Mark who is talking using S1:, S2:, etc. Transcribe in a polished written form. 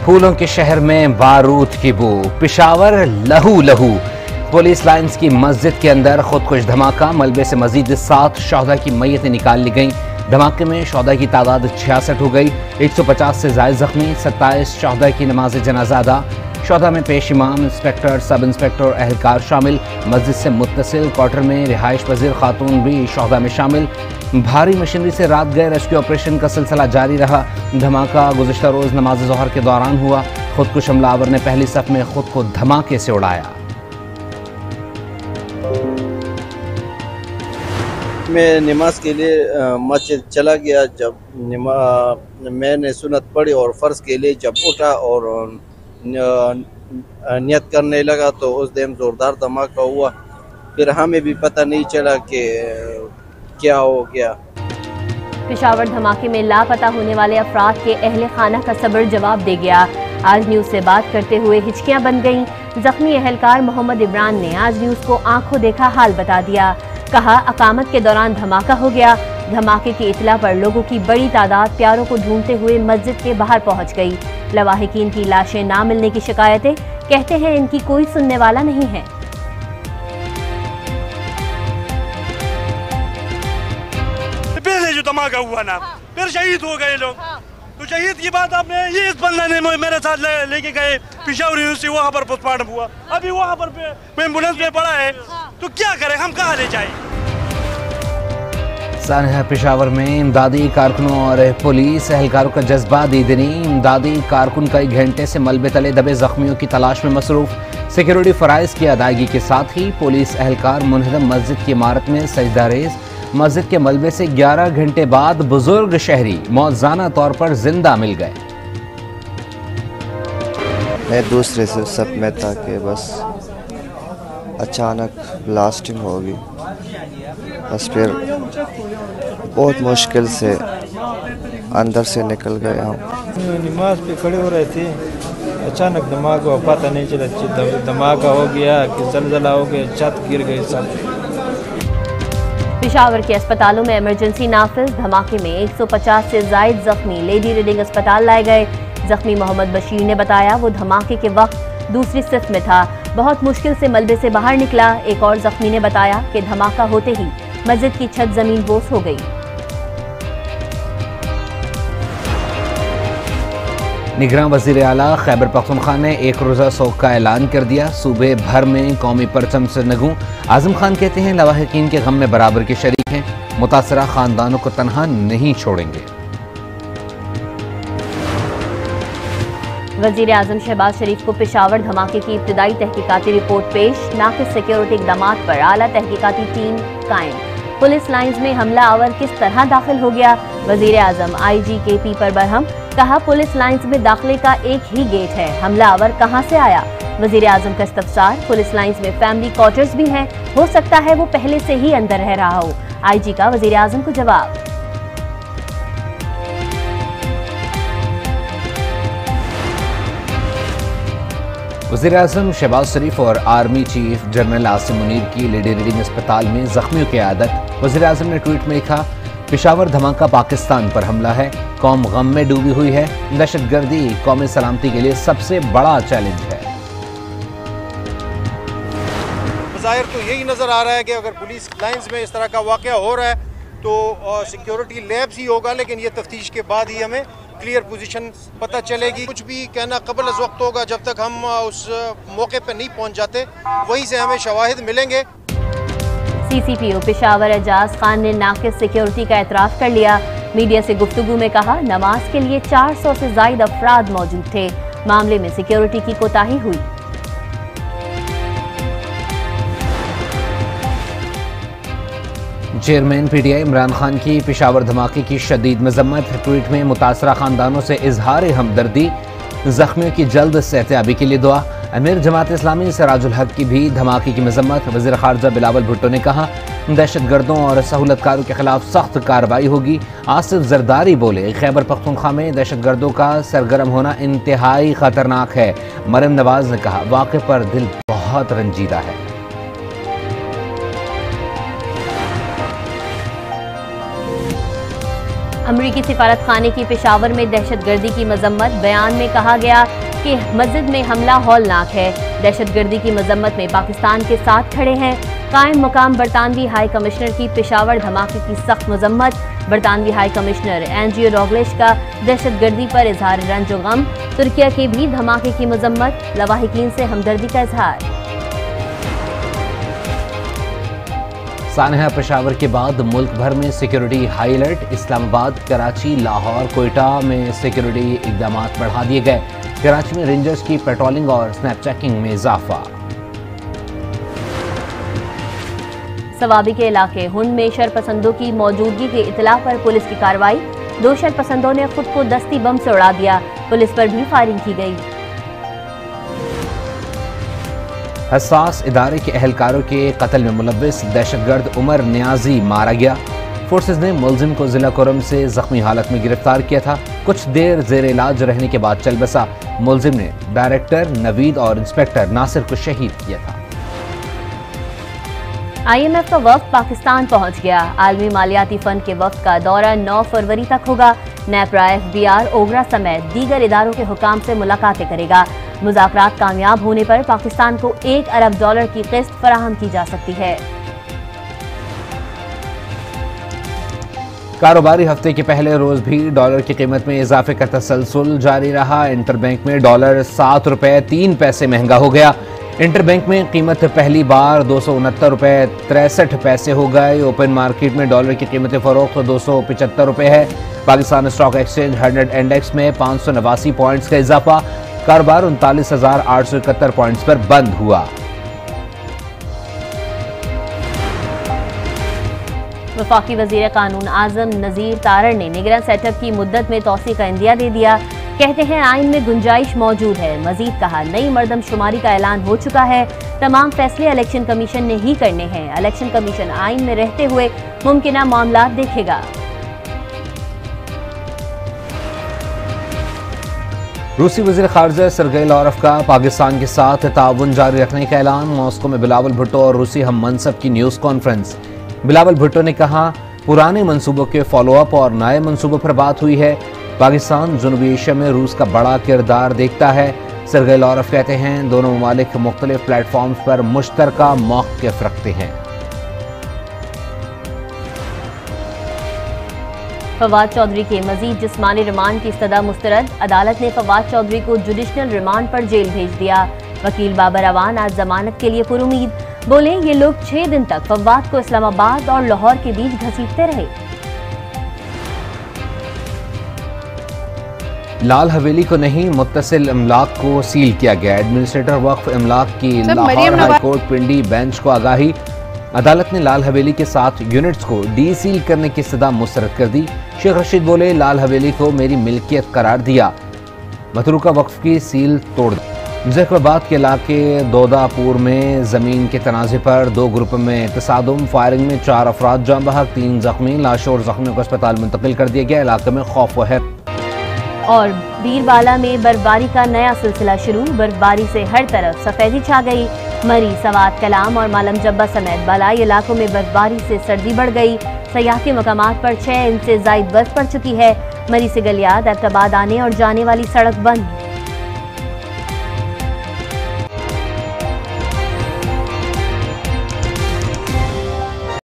S1: फूलों के शहर में बारूद की बू, पेशावर लहू लहू। पुलिस लाइंस की मस्जिद के अंदर खुदकुश धमाका, मलबे से मजीद 7 शोहदा की मैयतें निकाल ली गईं। धमाके में शोहदा की तादाद 66 हो गई। 150 से ज्यादा जख्मी, 27 शोहदा की नमाज जनाजा अदा। शोहदा में पेश इमाम, इंस्पेक्टर, सब इंस्पेक्टर, अहलकार शामिल। मस्जिद से मुत्तसिल क्वार्टर में रिहाइश पजीर खातून भी शोहदा में शामिल। भारी मशीनरी से रात गए रेस्क्यू ऑपरेशन का सिलसिला जारी रहा। धमाका गुज़िश्ता रोज नमाज ज़ोहर के दौरान हुआ। खुदकुश हमलावर ने पहली सफ में खुद को धमाके से उड़ाया।
S2: मैं नमाज के लिए मस्जिद चला गया। जब मैंने सुन्नत पढ़ी और फ़र्ज़ के लिए जब उठा और नियत करने लगा तो उस दिन ज़ोरदार धमाका हुआ। फिर हमें भी पता नहीं चला कि क्या हो गया।
S3: पेशावर धमाके में लापता होने वाले अफराद के अहले खाना का सब्र जवाब दे गया। आज न्यूज़ से बात करते हुए हिचकियां बन गईं। जख्मी अहलकार मोहम्मद इमरान ने आज न्यूज़ को आंखों देखा हाल बता दिया। कहा, अकामत के दौरान धमाका हो गया। धमाके की इतला पर लोगों की बड़ी तादाद प्यारों को ढूंढते हुए मस्जिद के बाहर पहुंच गई। लवाहिकीन की लाशें ना मिलने की शिकायतें, कहते हैं इनकी कोई सुनने वाला नहीं है।
S4: पहले जो धमाका हुआ ना, फिर शहीद हो गए लोग। तो शहीद की बात आपने, ये इस बंदा ने मेरे साथ लेके गए पेशावर यूनिवर्सिटी, वहाँ पर पोस्टमार्टम हुआ। अभी वहाँ पर एम्बुलेंस में पड़ा है, तो क्या करें, हम कहाँ ले जाएं?
S1: सानहा पेशावर में इमदादी कारकुनों और पुलिस एहलकारों का जज्बा दीदनी। इमदादी कारकुन कई घंटे से मलबे तले दबे जख्मियों की तलाश में मसरूफ। सिक्योरिटी फराइज की अदायगी के साथ ही पुलिस एहलकार मुनहदम मस्जिद की इमारत में सजदारेज। मस्जिद के मलबे से 11 घंटे बाद बुजुर्ग शहरी मौजाना तौर पर जिंदा मिल गए।
S5: मैं दूसरे से सब में था कि बस अचानक ब्लास्टिंग होगी। बस फिर बहुत मुश्किल से अंदर से निकल गए हम।
S6: नमाज पे खड़े हो रहे थे, अचानक धमाका, पता नहीं चला धमाका हो गया कि जलजला हो गया, छत गिर गई सब।
S3: पेशावर के अस्पतालों में इमरजेंसी नाफिज। धमाके में 150 से जायद जख्मी लेडी रीडिंग अस्पताल लाए गए। जख्मी मोहम्मद बशीर ने बताया, वो धमाके के वक्त दूसरी सिफ में था, बहुत मुश्किल से मलबे से बाहर निकला। एक और जख्मी ने बताया कि धमाका होते ही मस्जिद की छत जमीन बोस हो गई।
S1: निगरान वज़ीर आला खैबर पख्तूनख्वा ने एक रोज़ा सोग का ऐलान कर दिया। सूबे भर में कौमी परचम से नगूं। आज़म खान कहते हैं, लवाहिकीन के गम में बराबर के शरीक हैं, मुतासरा खानदानों को तनहा नहीं छोड़ेंगे।
S3: वज़ीर आज़म शहबाज शरीफ को पेशावर धमाके की इब्तिदाई तहकीकाती रिपोर्ट पेश। नाक़िस सिक्योरिटी इक़दामात पर आला तहकीकाती टीम कायम। पुलिस लाइंस में हमला आवर किस तरह दाखिल हो गया, वज़ीर आज़म IG KP पर बरहम। कहा, पुलिस लाइंस में दाखिले का एक ही गेट है, हमला आवर कहां से आया। वज़ीर आज़म का इस्तफसार, पुलिस लाइंस में फैमिली क्वार्टर्स भी हैं, हो सकता है वो पहले से ही अंदर रह रहा हो। IG का वज़ीर आज़म को जवाब।
S1: वज़ीर आज़म शहबाज शरीफ और army chief general Asim Munir की लेडी रीडिंग अस्पताल में जख्मियों की आदत। वज़ीर आज़म ने ट्वीट में लिखा, पेशावर धमाका पाकिस्तान पर हमला है, कौम गम में डूबी हुई है। दहशतगर्दी कौमी सलामती के लिए सबसे बड़ा चैलेंज है।
S7: ज़ाहिर तो यही नज़र आ रहा है कि अगर पुलिस लाइंस में इस तरह का वाक़या हो रहा है तो सिक्योरिटी लैब्स ही होगा, लेकिन ये तफ्तीश के बाद ही हमें क्लियर पोजीशन पता चलेगी। कुछ भी कहना कबल अज़ वक्त होगा, जब तक हम उस मौके पर नहीं पहुँच जाते, वहीं से हमें शवाहिद मिलेंगे।
S3: CCPO पेशावर एजाज खान ने नाक़िस सिक्योरिटी का एतराफ़ कर लिया। मीडिया से गुफ्तगू में कहा, नमाज के लिए 400 से ज़ायद अफराद मौजूद थे, मामले में सिक्योरिटी की कोताही हुई।
S1: चेयरमैन PTI इमरान खान की पेशावर धमाके की शदीद मजम्मत। ट्वीट में मुतासरा खानदानों से इजहार हमदर्दी, जख्मियों की जल्द सेहतयाबी के लिए दुआ। अमीर जमात इस्लामी सिराजुल हक की भी धमाके की मजम्मत। वज़ीर ख़ारजा बिलावल भुट्टो ने कहा, दहशतगर्दों और सहूलतकारों के खिलाफ सख्त कार्रवाई होगी। आसिफ जरदारी बोले, खैबर पख्तूनख्वा में दहशतगर्दों का सरगर्म होना इंतहाई खतरनाक है। मरियम नवाज ने कहा, वाक़े पर दिल बहुत रंजीदा है।
S3: अमरीकी सिफारत खाने की पेशावर में दहशतगर्दी की मजम्मत। बयान में कहा गया कि मस्जिद में हमला हौलनाक है। दहशतगर्दी की मजम्मत में पाकिस्तान के साथ खड़े हैं। कायम मुकाम बरतानवी हाई कमिश्नर की पेशावर धमाके की सख्त मजम्मत। बरतानवी हाई कमिश्नर एंड्रयू रोगलिश का दहशतगर्दी पर इजहार रंज व गम। तुर्किया के भी धमाके की मजम्मत। लवाहिकीन से हमदर्दी का इजहार।
S1: सानहा पेशावर के बाद मुल्क भर में security high alert. Islamabad, Karachi, Lahore, Quetta में सिक्योरिटी इकदाम बढ़ा दिए गए। कराची में रेंजर्स की पेट्रोलिंग और स्नैप चेकिंग में इजाफा।
S3: सवाबी के इलाके हुंड में शरपसंदों की मौजूदगी की इतला पर पुलिस की कार्रवाई। 2 शरपसंदों ने खुद को दस्ती बम से उड़ा दिया। पुलिस पर भी फायरिंग की गई।
S1: हसास इदारे के अहलकारों के कत्ल में मुलव्विस दहशतगर्द उमर नियाजी मारा गया। फोर्सेज ने मुलजिम को जिला कोरम से जख्मी हालत में गिरफ्तार किया था। कुछ देर जेर इलाज रहने के बाद चल बसा। मुलजिम ने डायरेक्टर नवीद और इंस्पेक्टर नासिर को शहीद किया था।
S3: IMF का वफ्द पाकिस्तान पहुंच गया। आलमी मालियाती फंड के वफ्द का दौरा 9 फरवरी तक होगा। नेपरा, FBR, ओगरा समेत दीगर इदारों के हुकाम से मुलाकातें करेगा। मुज़ाकरात कामयाब होने पर पाकिस्तान को $1 अरब की किस्त फराहम की जा सकती है।
S1: कारोबारी हफ्ते के पहले रोज भी डॉलर की कीमत में इजाफे का तसलसल जारी रहा। इंटरबैंक में डॉलर 7 रुपए 3 पैसे महंगा हो गया। इंटरबैंक में कीमत पहली बार 269 रुपए 63 पैसे हो गए। ओपन मार्केट में डॉलर की कीमत फरोख्त 275 रुपए है। पाकिस्तान स्टॉक एक्सचेंज 100 इंडेक्स में 589 पॉइंट्स का इजाफा। कारोबार 39,871 पॉइंट्स पर बंद हुआ।
S3: वफाकी वजीर कानून आजम नजीर तारड़ ने निगरान सेटअप की मुद्दत में तौसी का इंदिया दे दिया। कहते हैं आइन में गुंजाइश मौजूद है। मजीद कहा नई मर्दमशुमारी का ऐलान हो चुका है। तमाम फैसले इलेक्शन कमीशन ने ही करने हैं। इलेक्शन कमीशन आइन में रहते हुए मुमकिना मामला देखेगा।
S1: रूसी वज़ीर ख़ारिजा सरगई लावरोव का पाकिस्तान के साथ ताउन जारी रखने का ऐलान। मॉस्को में बिलावल भुट्टो और रूसी हम मनसब की न्यूज़ कॉन्फ्रेंस। बिलावल भुट्टो ने कहा पुराने मंसूबों के फॉलोअप और नए मंसूबों पर बात हुई है। पाकिस्तान जनूबी एशिया में रूस का बड़ा किरदार देखता है। सरगई लावरोव कहते हैं दोनों ममालिक मुख्तलिफ प्लेटफॉर्म्स पर मुश्तरका मौक़िफ़ रखते हैं।
S3: फवाद चौधरी के मजीद जिस्मानी रिमांड की इस्तदा मुस्तरद। अदालत ने फवाद चौधरी को जुडिशनल रिमांड पर जेल भेज दिया। वकील बाबर अवान आज जमानत के लिए पुरुमीद। बोले ये लोग 6 दिन तक फवाद को इस्लामाबाद और लाहौर के बीच घसीटते रहे।
S1: लाल हवेली को नहीं मुत्तसिल इमलाक को सील किया गया। एडमिनिस्ट्रेटर वक्फ इमलाक की लाहौर हाईकोर्ट पिंडी बेंच को आगाही। अदालत ने लाल हवेली के 7 यूनिट्स को डी सील करने की इस्तदा मुस्तरद कर दी। शेख रशीद बोले लाल हवेली को मेरी मिल्कियत करार दिया। मतरूका वक्फ की सील तोड़ दी। जैकबाबाद के इलाके दोदापुर में जमीन के तनाज़े पर 2 ग्रुपों में तसादुम। फायरिंग में 4 अफराद जाँ बहक, 3 जख्मी। लाशों और जख्मियों को अस्पताल मुंतकिल कर दिया गया। इलाके में खौफ व हैरत।
S3: और बीरबाला में बर्फबारी का नया सिलसिला शुरू। बर्फबारी से हर तरफ सफेदी छा गई। मरी, सवात कलाम और मालम जब्बा समेत बलाई इलाकों में बर्फबारी से सर्दी बढ़ गई। सयाहती मकामात पर 6 इंच से ज़ायद बर्फ पड़ चुकी है। मरी से गलियात, एबटाबाद आने और जाने वाली सड़क बंद।